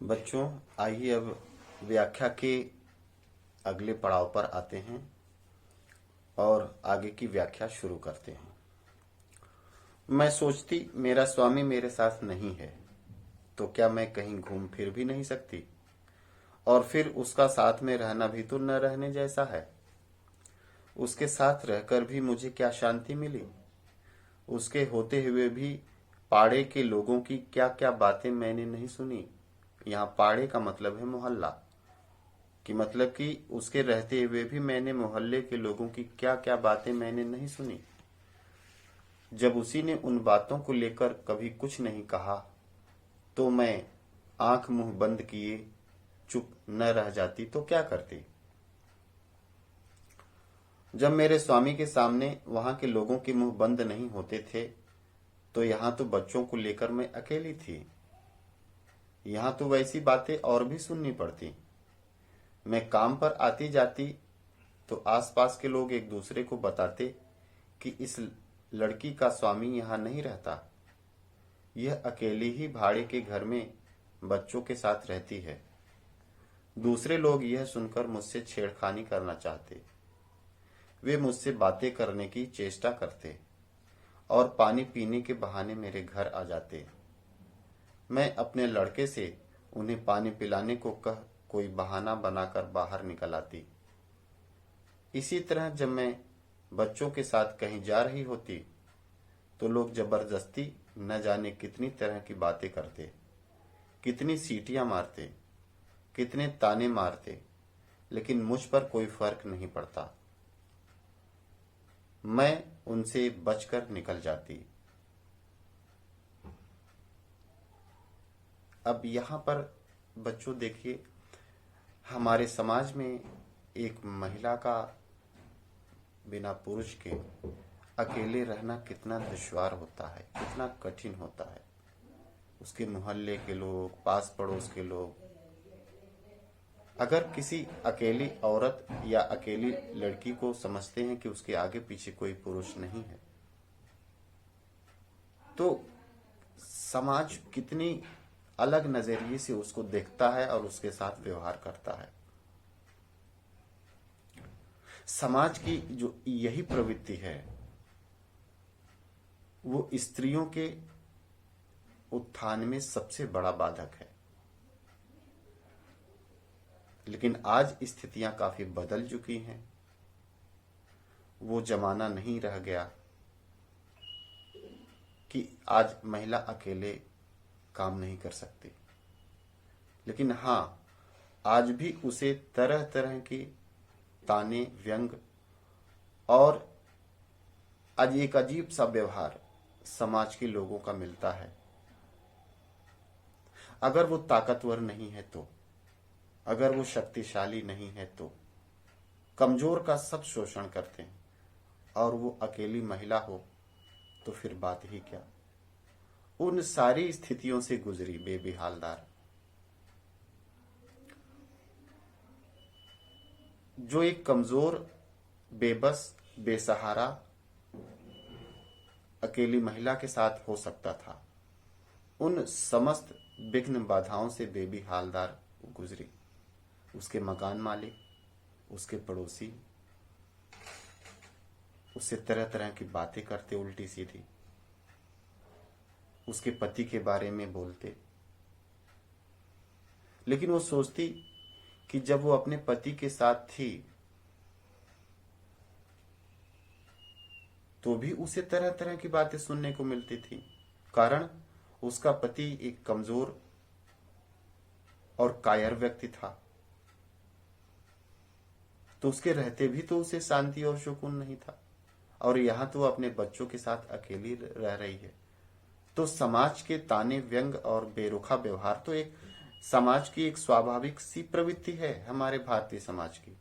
बच्चों, आइए अब व्याख्या के अगले पड़ाव पर आते हैं और आगे की व्याख्या शुरू करते हैं। मैं सोचती मेरा स्वामी मेरे साथ नहीं है तो क्या मैं कहीं घूम फिर भी नहीं सकती? और फिर उसका साथ में रहना भी तो न रहने जैसा है। उसके साथ रहकर भी मुझे क्या शांति मिली? उसके होते हुए भी पाड़े के लोगों की क्या क्या बातें मैंने नहीं सुनी। यहाँ पाड़े का मतलब है मोहल्ला, कि मतलब कि उसके रहते हुए भी मैंने मोहल्ले के लोगों की क्या क्या बातें मैंने नहीं सुनी। जब उसी ने उन बातों को लेकर कभी कुछ नहीं कहा तो मैं आंख मुंह बंद किए चुप न रह जाती तो क्या करती? जब मेरे स्वामी के सामने वहां के लोगों के मुंह बंद नहीं होते थे तो यहां तो बच्चों को लेकर मैं अकेली थी। यहां तो वैसी बातें और भी सुननी पड़ती। मैं काम पर आती जाती तो आसपास के लोग एक दूसरे को बताते कि इस लड़की का स्वामी यहाँ नहीं रहता, यह अकेली ही भाड़े के घर में बच्चों के साथ रहती है। दूसरे लोग यह सुनकर मुझसे छेड़खानी करना चाहते। वे मुझसे बातें करने की चेष्टा करते और पानी पीने के बहाने मेरे घर आ जाते। मैं अपने लड़के से उन्हें पानी पिलाने को कह कोई बहाना बनाकर बाहर निकल आती। इसी तरह जब मैं बच्चों के साथ कहीं जा रही होती तो लोग जबरदस्ती न जाने कितनी तरह की बातें करते, कितनी सीटियां मारते, कितने ताने मारते, लेकिन मुझ पर कोई फर्क नहीं पड़ता। मैं उनसे बचकर निकल जाती। अब यहाँ पर बच्चों देखिए, हमारे समाज में एक महिला का बिना पुरुष के अकेले रहना कितना दुश्वार होता है, कितना कठिन होता है। उसके मोहल्ले के लोग, पास पड़ोस के लोग अगर किसी अकेली औरत या अकेली लड़की को समझते हैं कि उसके आगे पीछे कोई पुरुष नहीं है तो समाज कितनी अलग नजरिए से उसको देखता है और उसके साथ व्यवहार करता है। समाज की जो यही प्रवृत्ति है वो स्त्रियों के उत्थान में सबसे बड़ा बाधक है। लेकिन आज स्थितियां काफी बदल चुकी हैं। वो जमाना नहीं रह गया कि आज महिला अकेले काम नहीं कर सकती। लेकिन हाँ, आज भी उसे तरह तरह के ताने, व्यंग और आज एक अजीब सा व्यवहार समाज के लोगों का मिलता है। अगर वो ताकतवर नहीं है तो, अगर वो शक्तिशाली नहीं है तो कमजोर का सब शोषण करते हैं, और वो अकेली महिला हो तो फिर बात ही क्या। उन सारी स्थितियों से गुजरी बेबी हालदार, जो एक कमजोर, बेबस, बेसहारा अकेली महिला के साथ हो सकता था। उन समस्त विघ्न बाधाओं से बेबी हालदार गुजरी। उसके मकान मालिक, उसके पड़ोसी उससे तरह तरह की बातें करते उल्टी सीधी, उसके पति के बारे में बोलते। लेकिन वो सोचती कि जब वो अपने पति के साथ थी तो भी उसे तरह तरह की बातें सुनने को मिलती थी। कारण उसका पति एक कमजोर और कायर व्यक्ति था, तो उसके रहते भी तो उसे शांति और सुकून नहीं था। और यहां तो अपने बच्चों के साथ अकेली रह रही है। तो समाज के ताने, व्यंग और बेरुखा व्यवहार तो एक समाज की एक स्वाभाविक सी प्रवृत्ति है, हमारे भारतीय समाज की।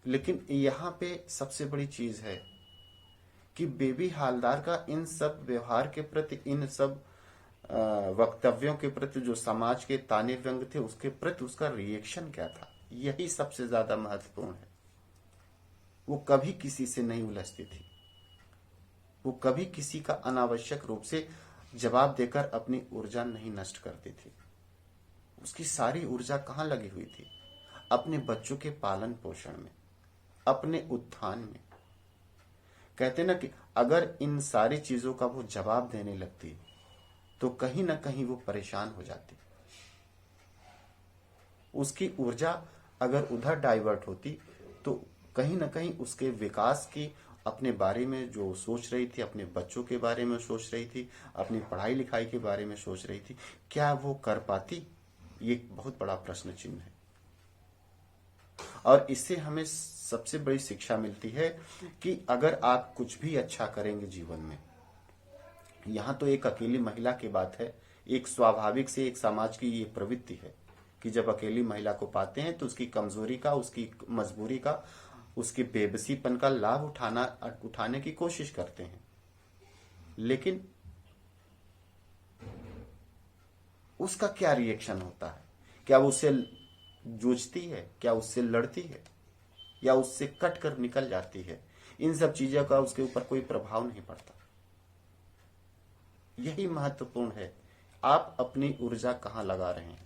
लेकिन यहाँ पे सबसे बड़ी चीज है कि बेबी हालदार का इन सब व्यवहार के प्रति, इन सब वक्तव्यों के प्रति, जो समाज के ताने व्यंग थे उसके प्रति उसका रिएक्शन क्या था, यही सबसे ज्यादा महत्वपूर्ण है। वो कभी किसी से नहीं उलझती थी। वो कभी किसी का अनावश्यक रूप से जवाब देकर अपनी ऊर्जा नहीं नष्ट करती थी। उसकी सारी ऊर्जा कहाँ लगी हुई थी? अपने बच्चों के पालन पोषण में, अपने उत्थान में। कहते ना कि अगर इन सारी चीजों का वो जवाब देने लगती तो कहीं ना कहीं वो परेशान हो जाती। उसकी ऊर्जा अगर उधर डाइवर्ट होती तो कहीं ना कहीं उसके विकास की, अपने बारे में जो सोच रही थी, अपने बच्चों के बारे में सोच रही थी, अपनी पढ़ाई लिखाई के बारे में सोच रही थी, क्या वो कर पाती? ये एक बहुत बड़ा प्रश्न चिन्ह है। और इससे हमें सबसे बड़ी शिक्षा मिलती है कि अगर आप कुछ भी अच्छा करेंगे जीवन में, यहां तो एक अकेली महिला की बात है, एक स्वाभाविक से एक समाज की ये प्रवृत्ति है कि जब अकेली महिला को पाते हैं तो उसकी कमजोरी का, उसकी मजबूरी का, उसके बेबसीपन का लाभ उठाने की कोशिश करते हैं। लेकिन उसका क्या रिएक्शन होता है? क्या वो उससे जूझती है? क्या उससे लड़ती है? या उससे कट कर निकल जाती है? इन सब चीजों का उसके ऊपर कोई प्रभाव नहीं पड़ता। यही महत्वपूर्ण है, आप अपनी ऊर्जा कहां लगा रहे हैं।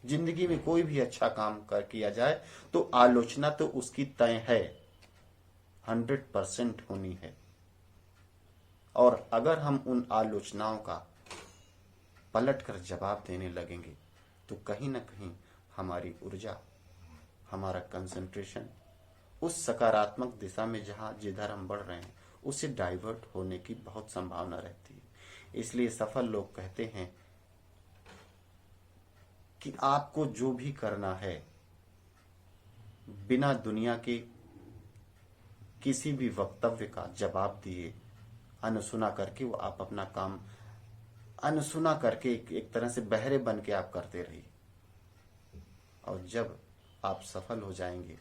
जिंदगी में कोई भी अच्छा काम किया जाए तो आलोचना तो उसकी तय है, 100% होनी है। और अगर हम उन आलोचनाओं का पलट कर जवाब देने लगेंगे तो कहीं ना कहीं हमारी ऊर्जा, हमारा कंसंट्रेशन उस सकारात्मक दिशा में जिधर हम बढ़ रहे हैं उससे डाइवर्ट होने की बहुत संभावना रहती है। इसलिए सफल लोग कहते हैं कि आपको जो भी करना है, बिना दुनिया के किसी भी वक्तव्य का जवाब दिए, अनसुना करके वो आप अपना काम अनसुना करके एक तरह से बहरे बन के आप करते रहिए। और जब आप सफल हो जाएंगे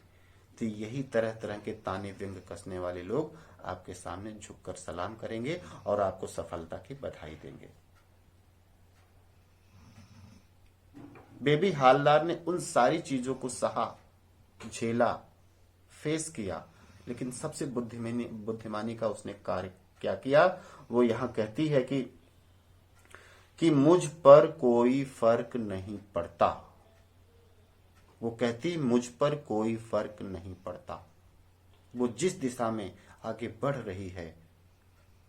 तो यही तरह तरह के ताने व्यंग कसने वाले लोग आपके सामने झुककर सलाम करेंगे और आपको सफलता की बधाई देंगे। बेबी हालदार ने उन सारी चीजों को सहा, झेला, फेस किया, लेकिन सबसे बुद्धिमानी का उसने कार्य क्या किया? वो यहां कहती है कि मुझ पर कोई फर्क नहीं पड़ता। वो कहती मुझ पर कोई फर्क नहीं पड़ता। वो जिस दिशा में आगे बढ़ रही है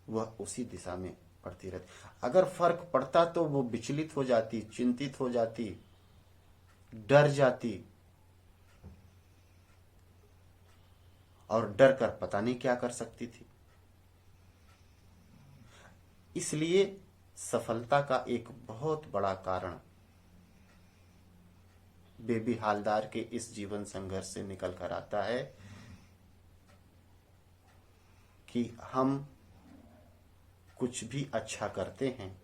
वह उसी दिशा में बढ़ती रहती। अगर फर्क पड़ता तो वो विचलित हो जाती, चिंतित हो जाती, डर जाती और डर कर पता नहीं क्या कर सकती थी। इसलिए सफलता का एक बहुत बड़ा कारण बेबी हालदार के इस जीवन संघर्ष से निकल कर आता है कि हम कुछ भी अच्छा करते हैं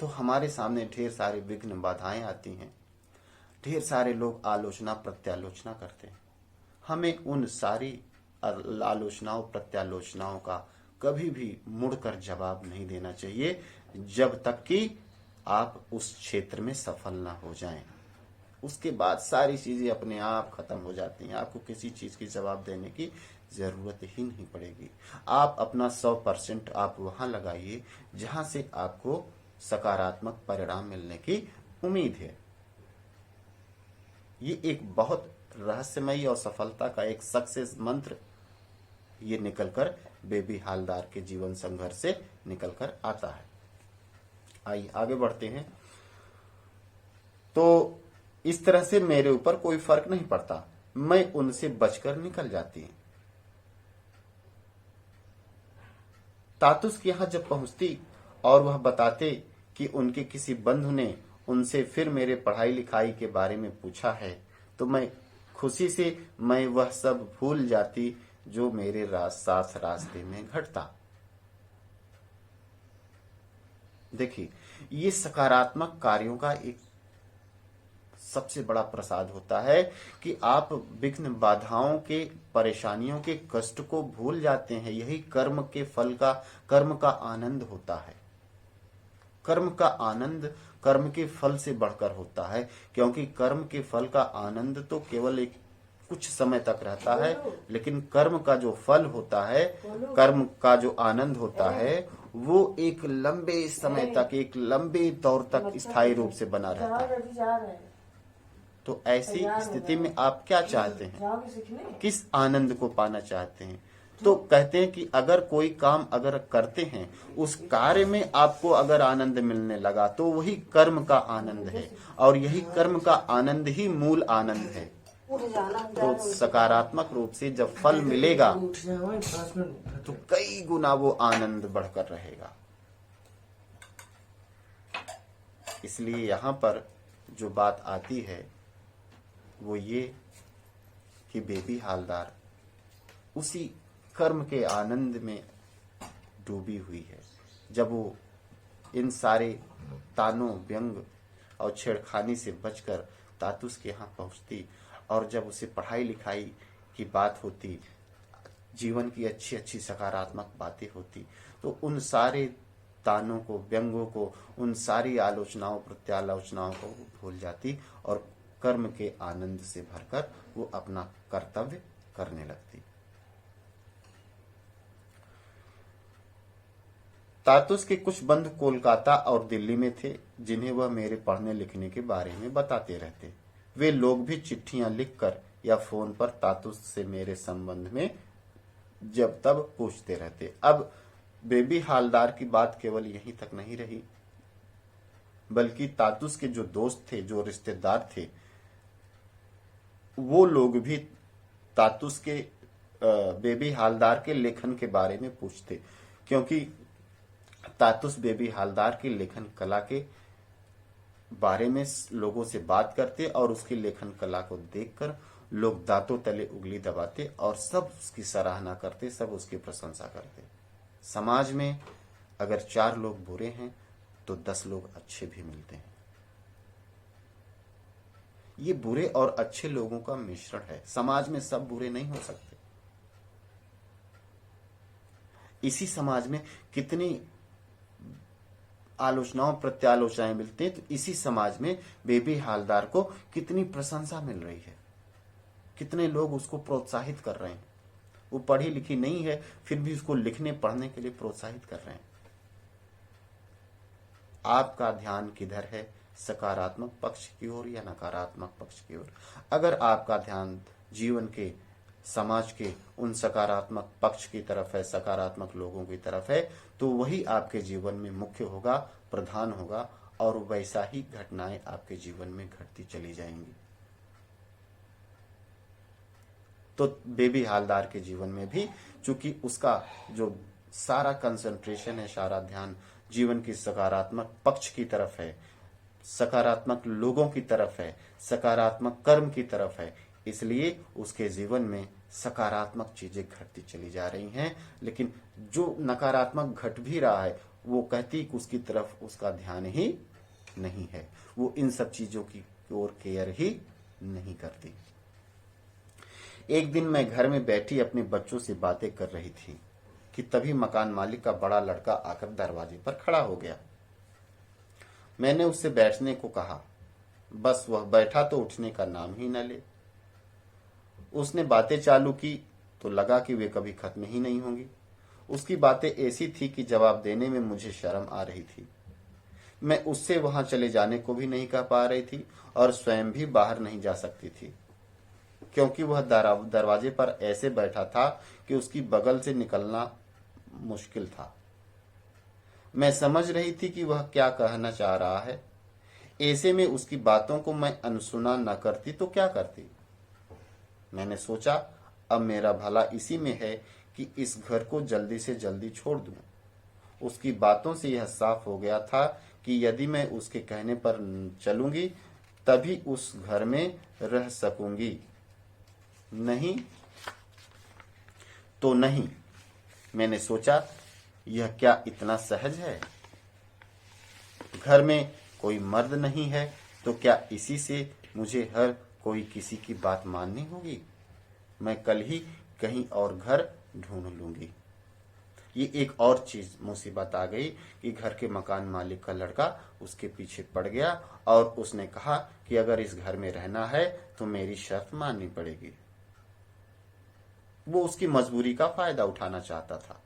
तो हमारे सामने ढेर सारे विघ्न बाधाएं आती हैं, ढेर सारे लोग आलोचना प्रत्यालोचना करते हैं। हमें उन सारी आलोचनाओं प्रत्यालोचनाओं का कभी भी मुड़कर जवाब नहीं देना चाहिए जब तक कि आप उस क्षेत्र में सफल ना हो जाएं। उसके बाद सारी चीजें अपने आप खत्म हो जाती हैं। आपको किसी चीज की जवाब देने की जरूरत ही नहीं पड़ेगी। आप अपना 100% आप वहां लगाइए जहां से आपको सकारात्मक परिणाम मिलने की उम्मीद है। ये एक बहुत रहस्यमयी और सफलता का एक सक्सेस मंत्र ये निकलकर बेबी हालदार के जीवन संघर्ष से निकलकर आता है। आइए आगे बढ़ते हैं। तो इस तरह से मेरे ऊपर कोई फर्क नहीं पड़ता, मैं उनसे बचकर निकल जाती। तातुस के यहां जब पहुंचती और वह बताते कि उनके किसी बंधु ने उनसे फिर मेरे पढ़ाई लिखाई के बारे में पूछा है तो मैं खुशी से मैं वह सब भूल जाती जो मेरे साथ रास्ते में घटता। देखिए, ये सकारात्मक कार्यों का एक सबसे बड़ा प्रसाद होता है कि आप विघ्न बाधाओं के, परेशानियों के कष्ट को भूल जाते हैं। यही कर्म के फल का, कर्म का आनंद होता है। कर्म का आनंद कर्म के फल से बढ़कर होता है, क्योंकि कर्म के फल का आनंद तो केवल एक कुछ समय तक रहता है, लेकिन कर्म का जो फल होता है, कर्म का जो आनंद होता है, वो एक लंबे समय तक, एक लंबे दौर तक स्थायी रूप से बना रहता है। तो ऐसी स्थिति में आप क्या चाहते हैं, किस आनंद को पाना चाहते हैं? तो कहते हैं कि अगर कोई काम अगर करते हैं, उस कार्य में आपको अगर आनंद मिलने लगा तो वही कर्म का आनंद है, और यही कर्म का आनंद ही मूल आनंद है। तो सकारात्मक रूप से जब फल मिलेगा तो कई गुना वो आनंद बढ़कर रहेगा। इसलिए यहाँ पर जो बात आती है वो ये कि बेबी हालदार उसी कर्म के आनंद में डूबी हुई है। जब वो इन सारे तानों, व्यंग और छेड़खानी से बचकर तातुस के यहाँ पहुंचती, और जब उसे पढ़ाई लिखाई की बात होती, जीवन की अच्छी अच्छी सकारात्मक बातें होती, तो उन सारे तानों को, व्यंगों को, उन सारी आलोचनाओं, प्रत्यालोचनाओं को भूल जाती और कर्म के आनंद से भरकर वो अपना कर्तव्य करने लगती। तातुस के कुछ बंधु कोलकाता और दिल्ली में थे, जिन्हें वह मेरे पढ़ने लिखने के बारे में बताते रहते। वे लोग भी चिट्ठियां लिखकर या फोन पर तातुस से मेरे संबंध में जब तब पूछते रहते। अब बेबी हालदार की बात केवल यहीं तक नहीं रही, बल्कि तातुस के जो दोस्त थे, जो रिश्तेदार थे, वो लोग भी तातुस के बेबी हालदार के लेखन के बारे में पूछते, क्योंकि तातुस बेबी हालदार की लेखन कला के बारे में लोगों से बात करते, और उसकी लेखन कला को देखकर लोग दांतों तले उंगली दबाते और सब उसकी सराहना करते, सब उसकी प्रशंसा करते। समाज में अगर 4 लोग बुरे हैं तो 10 लोग अच्छे भी मिलते हैं। ये बुरे और अच्छे लोगों का मिश्रण है। समाज में सब बुरे नहीं हो सकते। इसी समाज में कितनी आलोचनाओं, प्रत्यालोचनाएं मिलती हैं, तो इसी समाज में बेबी हालदार को कितनी प्रशंसा मिल रही है, कितने लोग उसको प्रोत्साहित कर रहे हैं। वो पढ़ी लिखी नहीं है, फिर भी उसको लिखने पढ़ने के लिए प्रोत्साहित कर रहे हैं। आपका ध्यान किधर है, सकारात्मक पक्ष की ओर या नकारात्मक पक्ष की ओर? अगर आपका ध्यान जीवन के, समाज के उन सकारात्मक पक्ष की तरफ है, सकारात्मक लोगों की तरफ है, तो वही आपके जीवन में मुख्य होगा, प्रधान होगा, और वैसा ही घटनाएं आपके जीवन में घटती चली जाएंगी। तो बेबी हालदार के जीवन में भी चूंकि उसका जो सारा कंसंट्रेशन है, सारा ध्यान जीवन की सकारात्मक पक्ष की तरफ है, सकारात्मक लोगों की तरफ है, सकारात्मक कर्म की तरफ है, इसलिए उसके जीवन में सकारात्मक चीजें घटती चली जा रही हैं। लेकिन जो नकारात्मक घट भी रहा है, वो कहती कि उसकी तरफ उसका ध्यान ही नहीं है, वो इन सब चीजों की ओर केयर ही नहीं करती। एक दिन मैं घर में बैठी अपने बच्चों से बातें कर रही थी कि तभी मकान मालिक का बड़ा लड़का आकर दरवाजे पर खड़ा हो गया। मैंने उससे बैठने को कहा, बस वह बैठा तो उठने का नाम ही न ले। उसने बातें चालू की तो लगा कि वे कभी खत्म ही नहीं होंगी। उसकी बातें ऐसी थी कि जवाब देने में मुझे शर्म आ रही थी। मैं उससे वहां चले जाने को भी नहीं कह पा रही थी और स्वयं भी बाहर नहीं जा सकती थी, क्योंकि वह दरवाजे पर ऐसे बैठा था कि उसकी बगल से निकलना मुश्किल था। मैं समझ रही थी कि वह क्या कहना चाह रहा है। ऐसे में उसकी बातों को मैं अनसुना न करती तो क्या करती। मैंने सोचा अब मेरा भला इसी में है कि इस घर को जल्दी से जल्दी छोड़ दूं। उसकी बातों से यह साफ हो गया था कि यदि मैं उसके कहने पर चलूंगी तभी उस घर में रह सकूंगी, नहीं तो नहीं। मैंने सोचा यह क्या इतना सहज है? घर में कोई मर्द नहीं है तो क्या इसी से मुझे हर कोई किसी की बात माननी होगी? मैं कल ही कहीं और घर ढूंढ लूंगी। ये एक और चीज मुसीबत आ गई कि घर के मकान मालिक का लड़का उसके पीछे पड़ गया और उसने कहा कि अगर इस घर में रहना है तो मेरी शर्त माननी पड़ेगी। वो उसकी मजबूरी का फायदा उठाना चाहता था,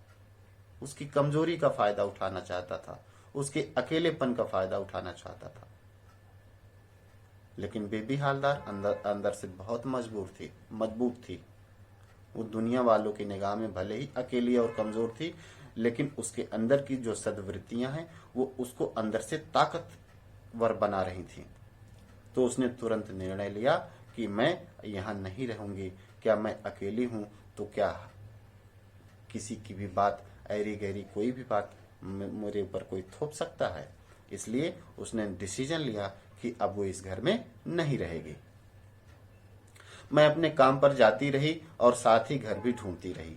उसकी कमजोरी का फायदा उठाना चाहता था, उसके अकेलेपन का फायदा उठाना चाहता था। लेकिन बेबी हालदार अंदर अंदर से बहुत मजबूत थी। वो दुनिया वालों की निगाह में भले ही अकेली और कमजोर थी, लेकिन उसके अंदर की जो सद्वृत्तियां हैं वो उसको अंदर से ताकतवर बना रही थी। तो उसने तुरंत निर्णय लिया कि मैं यहां नहीं रहूंगी। क्या मैं अकेली हूं तो क्या किसी की भी बात, ऐरी गहरी कोई भी बात मेरे ऊपर कोई थोप सकता है? इसलिए उसने डिसीजन लिया कि अब वो इस घर में नहीं रहेगी। मैं अपने काम पर जाती रही और साथ ही घर भी ढूंढती रही।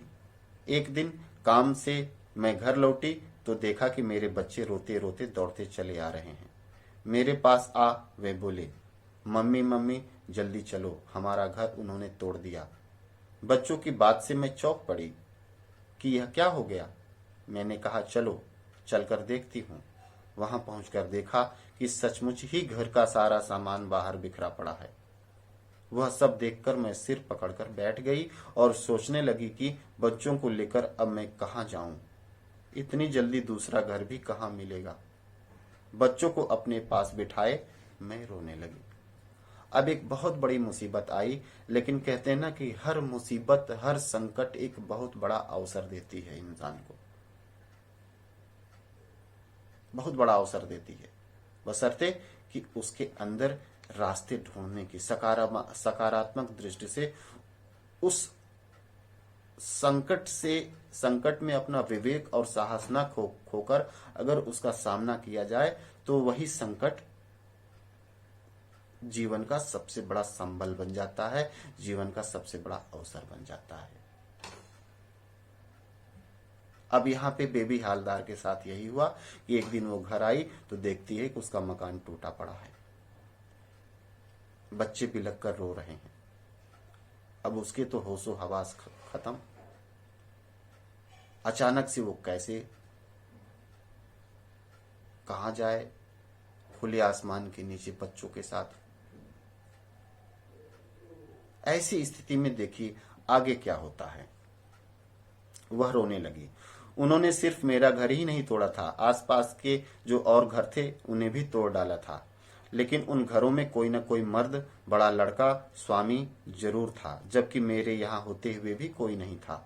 एक दिन काम से मैं घर लौटी तो देखा कि मेरे बच्चे रोते रोते दौड़ते चले आ रहे हैं। मेरे पास आ वे बोले, मम्मी मम्मी जल्दी चलो, हमारा घर उन्होंने तोड़ दिया। बच्चों की बात से मैं चौंक पड़ी कि यह क्या हो गया। मैंने कहा चलो चलकर देखती हूँ। वहां पहुंचकर देखा कि सचमुच ही घर का सारा सामान बाहर बिखरा पड़ा है। वह सब देखकर मैं सिर पकड़कर बैठ गई और सोचने लगी कि बच्चों को लेकर अब मैं कहाँ जाऊं। इतनी जल्दी दूसरा घर भी कहाँ मिलेगा। बच्चों को अपने पास बिठाए मैं रोने लगी। अब एक बहुत बड़ी मुसीबत आई, लेकिन कहते हैं ना कि हर मुसीबत, हर संकट एक बहुत बड़ा अवसर देती है इंसान को, बहुत बड़ा अवसर देती है, बशर्ते कि उसके अंदर रास्ते ढूंढने की, सकारात्मक दृष्टि से उस संकट में अपना विवेक और साहस न खोकर अगर उसका सामना किया जाए तो वही संकट जीवन का सबसे बड़ा संबल बन जाता है, जीवन का सबसे बड़ा अवसर बन जाता है। अब यहाँ पे बेबी हालदार के साथ यही हुआ कि एक दिन वो घर आई तो देखती है कि उसका मकान टूटा पड़ा है, बच्चे बिलख कर रो रहे हैं। अब उसके तो होशो हवास खत्म। अचानक से वो कैसे कहां जाए खुले आसमान के नीचे बच्चों के साथ। ऐसी स्थिति में देखिए आगे क्या होता है। वह रोने लगी। उन्होंने सिर्फ मेरा घर ही नहीं तोड़ा था, आसपास के जो और घर थे उन्हें भी तोड़ डाला था। लेकिन उन घरों में कोई न कोई मर्द, बड़ा लड़का, स्वामी जरूर था, जबकि मेरे यहाँ होते हुए भी कोई नहीं था।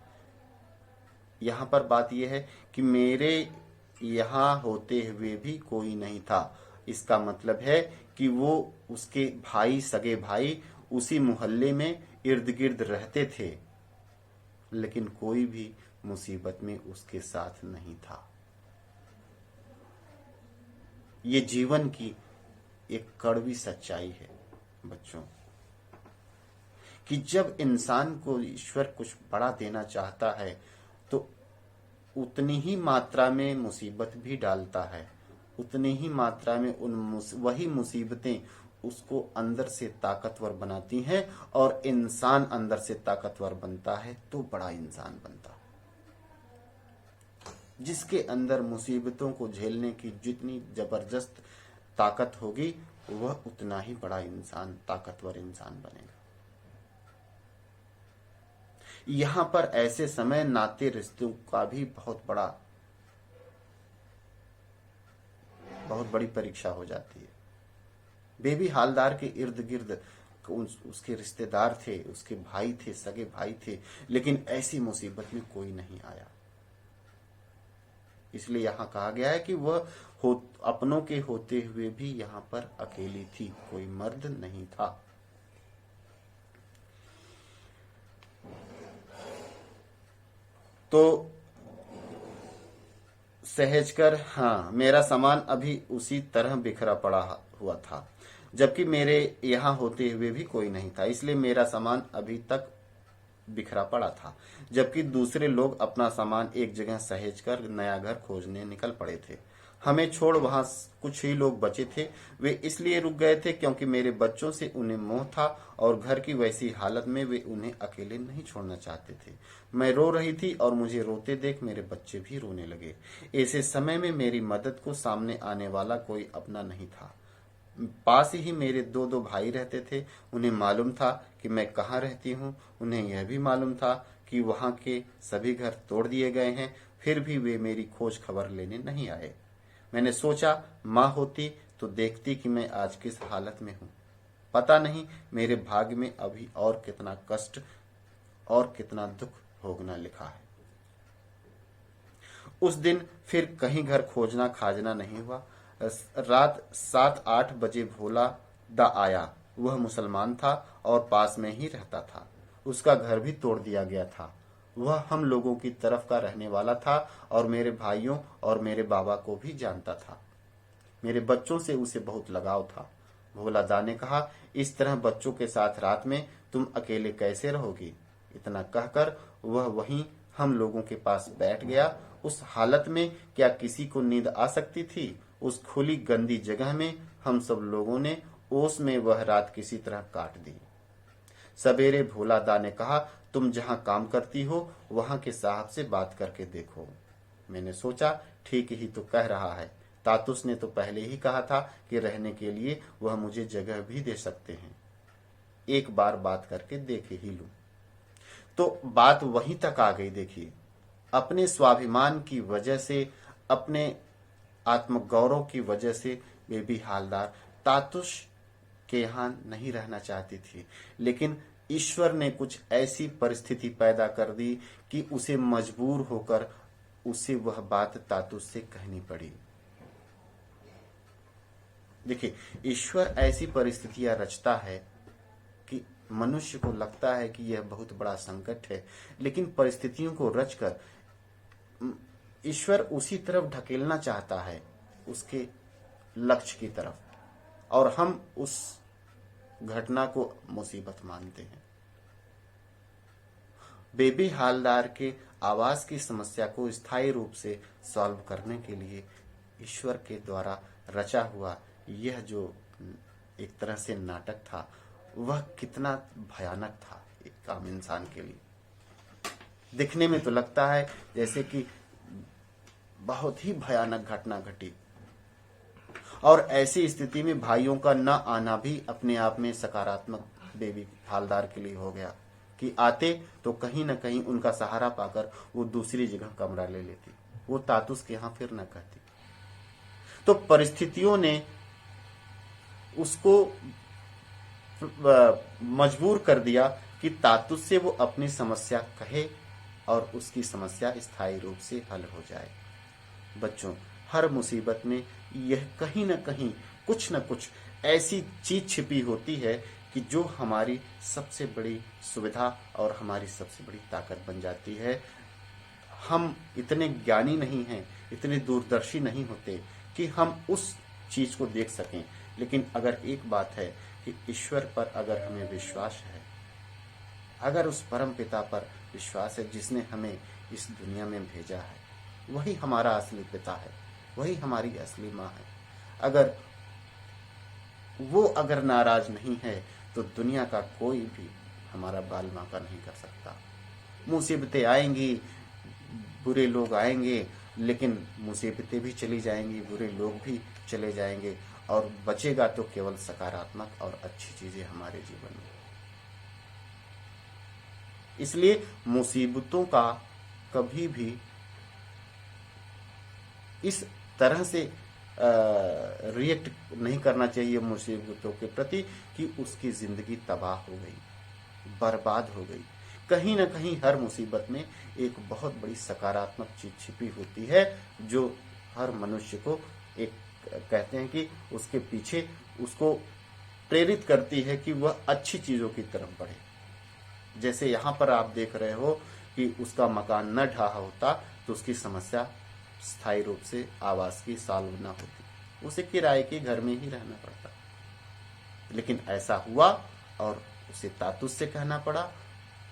यहाँ पर बात यह है कि मेरे यहाँ होते हुए भी कोई नहीं था। इसका मतलब है कि वो उसके भाई, सगे भाई उसी मोहल्ले में इर्द गिर्द रहते थे, लेकिन कोई भी मुसीबत में उसके साथ नहीं था। ये जीवन की एक कड़वी सच्चाई है बच्चों, कि जब इंसान को ईश्वर कुछ बड़ा देना चाहता है तो उतनी ही मात्रा में मुसीबत भी डालता है, उतनी ही मात्रा में वही मुसीबतें उसको अंदर से ताकतवर बनाती हैं, और इंसान अंदर से ताकतवर बनता है तो बड़ा इंसान बनता है। जिसके अंदर मुसीबतों को झेलने की जितनी जबरदस्त ताकत होगी वह उतना ही बड़ा इंसान, ताकतवर इंसान बनेगा। यहां पर ऐसे समय नाते रिश्तों का भी बहुत बड़ी परीक्षा हो जाती है। बेबी हालदार के इर्द गिर्द उसके रिश्तेदार थे, उसके भाई थे, सगे भाई थे, लेकिन ऐसी मुसीबत में कोई नहीं आया। इसलिए यहां कहा गया है कि वह अपनों के होते हुए भी यहां पर अकेली थी, कोई मर्द नहीं था। तो सहजकर, हाँ, मेरा सामान अभी उसी तरह बिखरा पड़ा हुआ था, जबकि मेरे यहाँ होते हुए भी कोई नहीं था। इसलिए मेरा सामान अभी तक बिखरा पड़ा था, जबकि दूसरे लोग अपना सामान एक जगह सहेजकर नया घर खोजने निकल पड़े थे। हमें छोड़ वहां कुछ ही लोग बचे थे। वे इसलिए रुक गए थे क्योंकि मेरे बच्चों से उन्हें मोह था और घर की वैसी हालत में वे उन्हें अकेले नहीं छोड़ना चाहते थे। मैं रो रही थी और मुझे रोते देख मेरे बच्चे भी रोने लगे। ऐसे समय में मेरी मदद को सामने आने वाला कोई अपना नहीं था। पास ही मेरे दो दो भाई रहते थे। उन्हें मालूम था कि मैं कहाँ रहती हूँ, उन्हें यह भी मालूम था कि वहां के सभी घर तोड़ दिए गए हैं, फिर भी वे मेरी खोज खबर लेने नहीं आए। मैंने सोचा माँ होती तो देखती कि मैं आज किस हालत में हूँ। पता नहीं मेरे भाग्य में अभी और कितना कष्ट और कितना दुख भोगना लिखा है। उस दिन फिर कहीं घर खोजना खाजना नहीं हुआ। रात 7-8 बजे भोला दा आया। वह मुसलमान था और पास में ही रहता था। उसका घर भी तोड़ दिया गया था। वह हम लोगों की तरफ का रहने वाला था और मेरे भाइयों और मेरे बाबा को भी जानता था। मेरे बच्चों से उसे बहुत लगाव था। भोला दा ने कहा, इस तरह बच्चों के साथ रात में तुम अकेले कैसे रहोगी? इतना कहकर वह वहीं हम लोगों के पास बैठ गया। उस हालत में क्या किसी को नींद आ सकती थी? उस खुली गंदी जगह में हम सब लोगों ने ओस में वह रात किसी तरह काट दी। सवेरे भोला दा ने कहा, तुम जहां काम करती हो वहां के साहब से बात करके देखो। मैंने सोचा ठीक ही तो कह रहा है। तातुस ने तो पहले ही कहा था कि रहने के लिए वह मुझे जगह भी दे सकते हैं। एक बार बात करके देख ही लूं। तो बात वहीं तक आ गई। देखिए, अपने स्वाभिमान की वजह से, अपने आत्मगौरव की वजह से बेबी हालदार तातुस के यहाँ नहीं रहना चाहती थी, लेकिन ईश्वर ने कुछ ऐसी परिस्थिति पैदा कर दी कि उसे मजबूर होकर उसे वह बात तातुस से कहनी पड़ी। देखिए, ईश्वर ऐसी परिस्थितियां रचता है कि मनुष्य को लगता है कि यह बहुत बड़ा संकट है, लेकिन परिस्थितियों को रचकर ईश्वर उसी तरफ ढकेलना चाहता है, उसके लक्ष्य की तरफ, और हम उस घटना को मुसीबत मानते हैं। बेबी हालदार के आवास की समस्या को स्थायी रूप से सॉल्व करने के लिए ईश्वर के द्वारा रचा हुआ यह जो एक तरह से नाटक था, वह कितना भयानक था एक आम इंसान के लिए। दिखने में तो लगता है जैसे कि बहुत ही भयानक घटना घटी, और ऐसी स्थिति में भाइयों का न आना भी अपने आप में सकारात्मक बेबी हालदार के लिए हो गया कि आते तो कहीं न कहीं उनका सहारा पाकर वो दूसरी जगह कमरा ले लेती, वो तातुस के यहाँ फिर न कहती। तो परिस्थितियों ने उसको मजबूर कर दिया कि तातुस से वो अपनी समस्या कहे और उसकी समस्या स्थायी रूप से हल हो जाए। बच्चों, हर मुसीबत में यह कहीं न कहीं कुछ न कुछ ऐसी चीज छिपी होती है कि जो हमारी सबसे बड़ी सुविधा और हमारी सबसे बड़ी ताकत बन जाती है। हम इतने ज्ञानी नहीं हैं, इतने दूरदर्शी नहीं होते कि हम उस चीज को देख सकें, लेकिन अगर एक बात है कि ईश्वर पर अगर हमें विश्वास है, अगर उस परम पिता पर विश्वास है जिसने हमें इस दुनिया में भेजा है, वही हमारा असली पिता है, वही हमारी असली माँ है। अगर वो अगर नाराज नहीं है तो दुनिया का कोई भी हमारा बाल बांका नहीं कर सकता। मुसीबतें आएंगी, बुरे लोग आएंगे, लेकिन मुसीबतें भी चली जाएंगी, बुरे लोग भी चले जाएंगे, और बचेगा तो केवल सकारात्मक और अच्छी चीजें हमारे जीवन में। इसलिए मुसीबतों का कभी भी इस तरह से रिएक्ट नहीं करना चाहिए मुसीबतों के प्रति कि उसकी जिंदगी तबाह हो गई, बर्बाद हो गई। कहीं ना कहीं हर मुसीबत में एक बहुत बड़ी सकारात्मक चीज छिपी होती है जो हर मनुष्य को एक कहते हैं कि उसके पीछे उसको प्रेरित करती है कि वह अच्छी चीजों की तरफ बढ़े। जैसे यहाँ पर आप देख रहे हो कि उसका मकान न ढहा होता तो उसकी समस्या स्थायी रूप से आवास की सॉल्व न होती, उसे किराए के घर में ही रहना पड़ता। लेकिन ऐसा हुआ और उसे तातुस से कहना पड़ा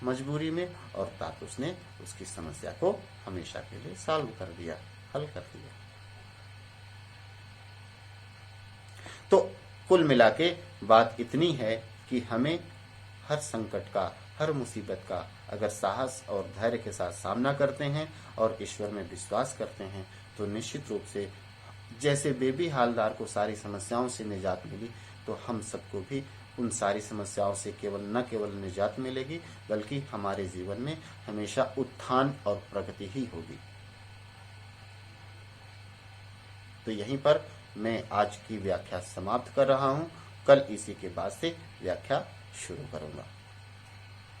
मजबूरी में, और तातुस ने उसकी समस्या को हमेशा के लिए सॉल्व कर दिया, हल कर दिया। तो कुल मिला के बात इतनी है कि हमें हर संकट का, हर मुसीबत का अगर साहस और धैर्य के साथ सामना करते हैं और ईश्वर में विश्वास करते हैं तो निश्चित रूप से जैसे बेबी हालदार को सारी समस्याओं से निजात मिली, तो हम सबको भी उन सारी समस्याओं से न केवल निजात मिलेगी, बल्कि हमारे जीवन में हमेशा उत्थान और प्रगति ही होगी। तो यहीं पर मैं आज की व्याख्या समाप्त कर रहा हूं। कल इसी के बाद से व्याख्या शुरू करूंगा।